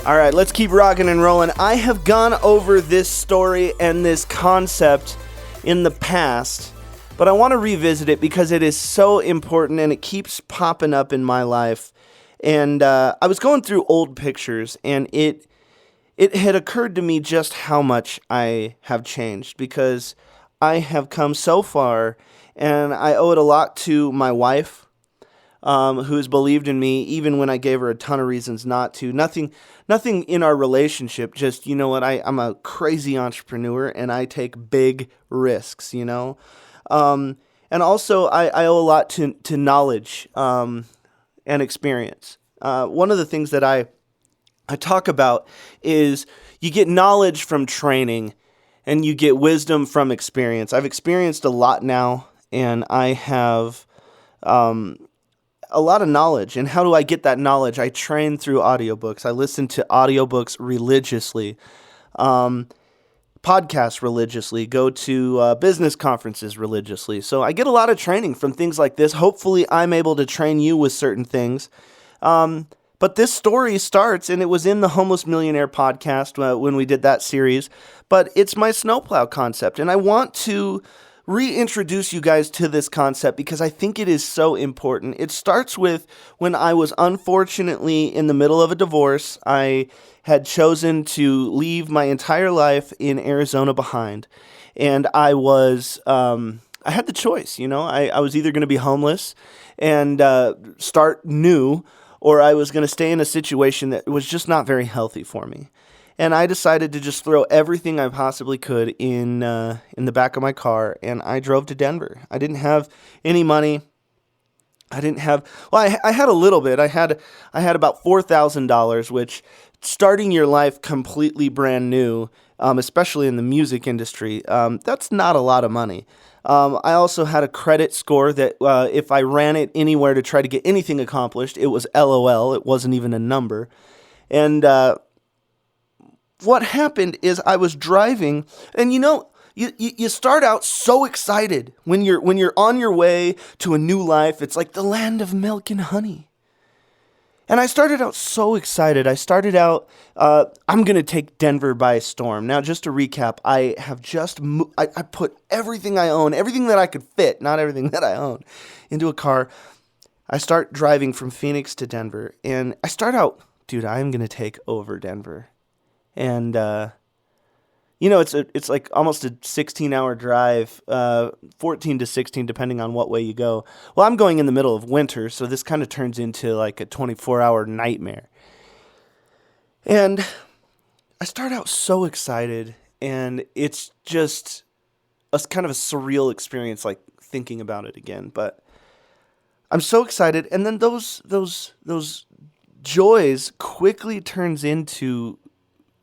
All right, let's keep rocking and rolling. I have gone over this story and this concept in the past, but I want to revisit it because it is so important and it keeps popping up in my life. And I was going through old pictures, and it had occurred to me just how much I have changed, because I have come so far, and I owe it a lot to my wife, who has believed in me even when I gave her a ton of reasons not to. Nothing in our relationship, just, you know what, I'm a crazy entrepreneur and I take big risks, you know? And also I owe a lot to knowledge and experience. One of the things that I talk about is you get knowledge from training and you get wisdom from experience. I've experienced a lot now, and I have a lot of knowledge. And how do I get that knowledge? I train through audiobooks. I listen to audiobooks religiously, podcasts religiously, go to business conferences religiously. So I get a lot of training from things like this. Hopefully I'm able to train you with certain things. But this story starts, and it was in the Homeless Millionaire podcast when we did that series, but it's my snowplow concept. And I want to reintroduce you guys to this concept because I think it is so important. It starts with when I was unfortunately in the middle of a divorce. I had chosen to leave my entire life in Arizona behind, and I had the choice, you know. I was either going to be homeless and start new, or I was going to stay in a situation that was just not very healthy for me. And I decided to just throw everything I possibly could in the back of my car, and I drove to Denver. I didn't have any money. I had a little bit. I had about $4,000, which, starting your life completely brand new, especially in the music industry, that's not a lot of money. I also had a credit score that if I ran it anywhere to try to get anything accomplished, it was LOL. It wasn't even a number. And what happened is I was driving, and you know, you start out so excited when you're on your way to a new life. It's like the land of milk and honey. And I started out so excited. I started out, I'm going to take Denver by storm. Now, just to recap, I have I put everything I own, everything that I could fit, not everything that I own, into a car. I start driving from Phoenix to Denver, and I start out, dude, I'm going to take over Denver. And, you know, it's like almost a 16-hour drive, 14 to 16, depending on what way you go. Well, I'm going in the middle of winter, so this kind of turns into like a 24-hour nightmare. And I start out so excited, and it's just kind of a surreal experience, like thinking about it again. But I'm so excited, and then those joys quickly turns into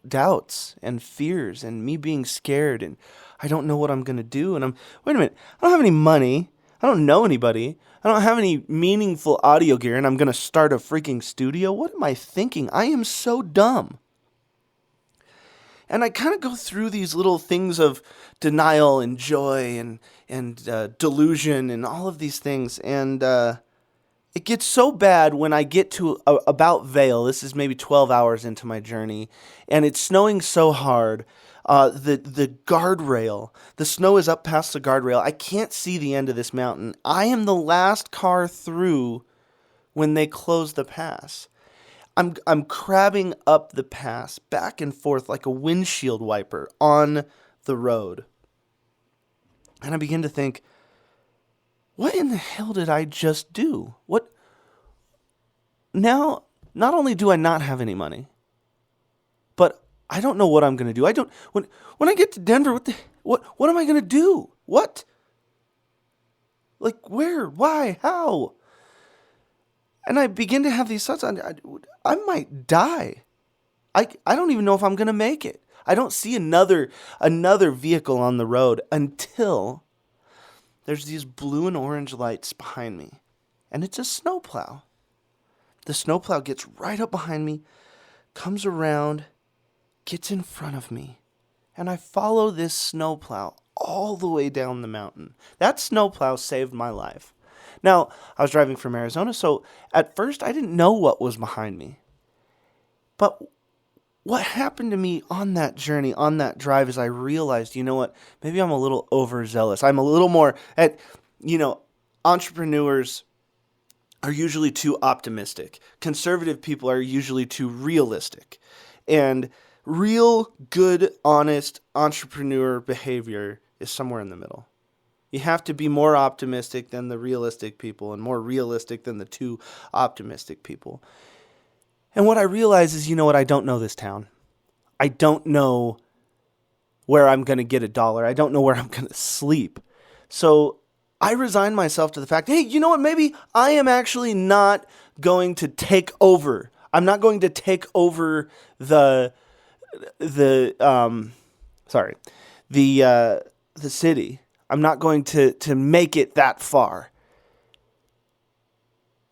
doubts and fears and me being scared, and I don't know what I'm going to do. And wait a minute, I don't have any money. I don't know anybody. I don't have any meaningful audio gear, and I'm going to start a freaking studio. What am I thinking? I am so dumb. And I kind of go through these little things of denial and joy and delusion and all of these things. And it gets so bad when I get to about Vail. This is maybe 12 hours into my journey, and it's snowing so hard. The guardrail, the snow is up past the guardrail. I can't see the end of this mountain. I am the last car through when they close the pass. I'm crabbing up the pass, back and forth like a windshield wiper on the road. And I begin to think, what in the hell did I just do? What? Now, not only do I not have any money, but I don't know what I'm going to do. When I get to Denver, what am I going to do? What? Like, where? Why? How? And I begin to have these thoughts. I might die. I don't even know if I'm going to make it. I don't see another vehicle on the road until there's these blue and orange lights behind me, and it's a snowplow. The snowplow gets right up behind me, comes around, gets in front of me, and I follow this snowplow all the way down the mountain. That snowplow saved my life. Now, I was driving from Arizona, so at first I didn't know what was behind me. But what happened to me on that journey, on that drive, is I realized, you know what, maybe I'm a little overzealous. I'm a little more entrepreneurs are usually too optimistic. Conservative people are usually too realistic. And real, good, honest entrepreneur behavior is somewhere in the middle. You have to be more optimistic than the realistic people and more realistic than the too optimistic people. And what I realize is, you know what, I don't know this town. I don't know where I'm going to get $1. I don't know where I'm going to sleep. So I resign myself to the fact, hey, you know what, maybe I am actually not going to take over. I'm not going to take over the city. I'm not going to make it that far.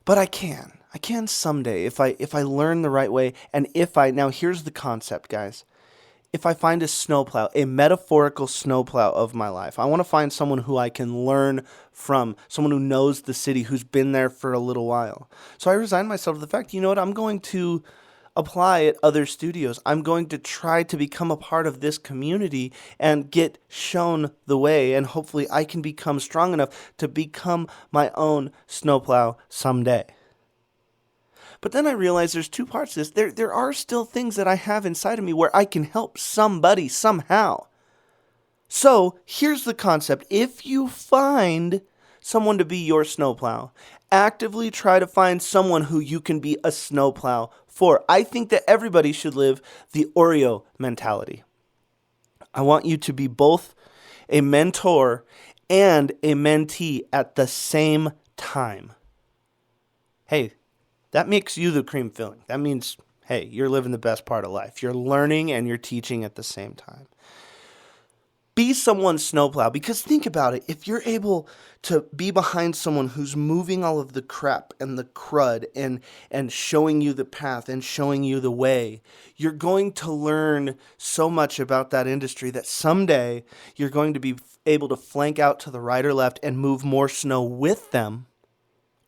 But I can. I can someday if I learn the right way, and now here's the concept, guys. If I find a snowplow, a metaphorical snowplow of my life, I want to find someone who I can learn from, someone who knows the city, who's been there for a little while. So I resign myself to the fact, you know what, I'm going to apply at other studios. I'm going to try to become a part of this community and get shown the way, and hopefully I can become strong enough to become my own snowplow someday. But then I realize there's two parts to this. There are still things that I have inside of me where I can help somebody somehow. So here's the concept. If you find someone to be your snowplow, actively try to find someone who you can be a snowplow for. I think that everybody should live the Oreo mentality. I want you to be both a mentor and a mentee at the same time. Hey, that makes you the cream filling. That means, hey, you're living the best part of life. You're learning and you're teaching at the same time. Be someone's snowplow, because think about it. If you're able to be behind someone who's moving all of the crap and the crud and showing you the path and showing you the way, you're going to learn so much about that industry that someday you're going to be able to flank out to the right or left and move more snow with them,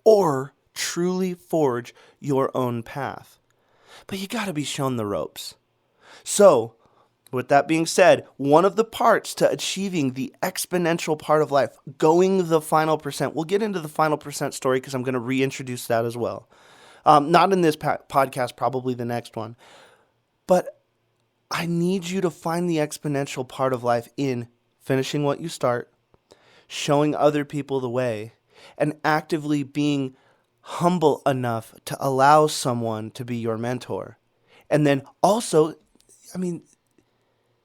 or truly forge your own path. But you got to be shown the ropes. So, with that being said, one of the parts to achieving the exponential part of life, going the final percent, we'll get into the final percent story because I'm going to reintroduce that as well. Not in this podcast, probably the next one. But I need you to find the exponential part of life in finishing what you start, showing other people the way, and actively being humble enough to allow someone to be your mentor. And then also,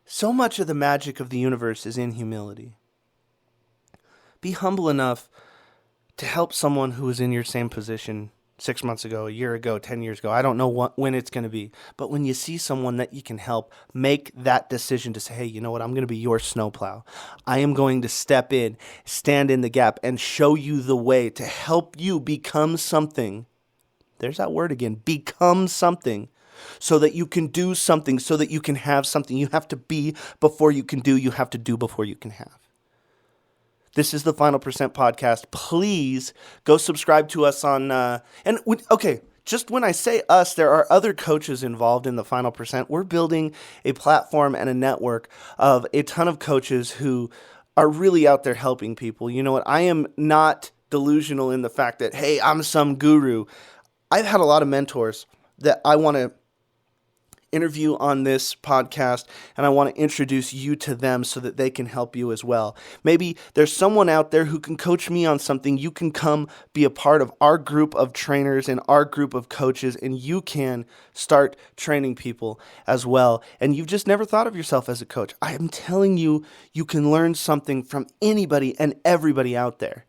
so much of the magic of the universe is in humility. Be humble enough to help someone who is in your same position 6 months ago, a year ago, 10 years ago. I don't know when it's going to be. But when you see someone that you can help, make that decision to say, hey, you know what? I'm going to be your snowplow. I am going to step in, stand in the gap, and show you the way to help you become something. There's that word again, become something. So that you can do something, so that you can have something. You have to be before you can do. You have to do before you can have. This is the Final Percent Podcast. Please go subscribe to us on, just when I say us, there are other coaches involved in the Final Percent. We're building a platform and a network of a ton of coaches who are really out there helping people. You know what? I am not delusional in the fact that, hey, I'm some guru. I've had a lot of mentors that I want to interview on this podcast, and I want to introduce you to them so that they can help you as well. Maybe there's someone out there who can coach me on something. You can come be a part of our group of trainers and our group of coaches, and you can start training people as well. And you've just never thought of yourself as a coach. I am telling you, you can learn something from anybody and everybody out there.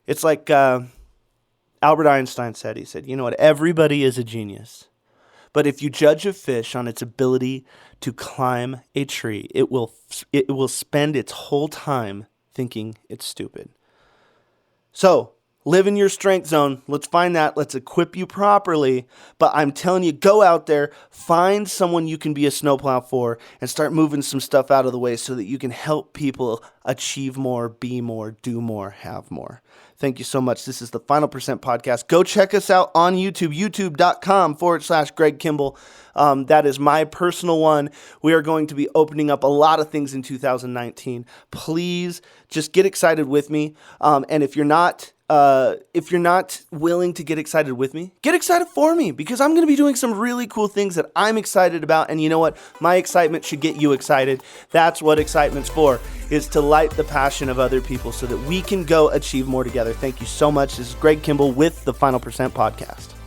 It's like Albert Einstein said. He said, you know what, everybody is a genius. But if you judge a fish on its ability to climb a tree, it will spend its whole time thinking it's stupid. So, live in your strength zone. Let's find that. Let's equip you properly. But I'm telling you, go out there, find someone you can be a snowplow for, and start moving some stuff out of the way so that you can help people achieve more, be more, do more, have more. Thank you so much. This is the Final Percent Podcast. Go check us out on YouTube, youtube.com/Greg Kimball. That is my personal one. We are going to be opening up a lot of things in 2019. Please just get excited with me. And if you're not willing to get excited with me, get excited for me, because I'm going to be doing some really cool things that I'm excited about. And you know what? My excitement should get you excited. That's what excitement's for, is to light the passion of other people so that we can go achieve more together. Thank you so much. This is Greg Kimball with the Final Percent Podcast.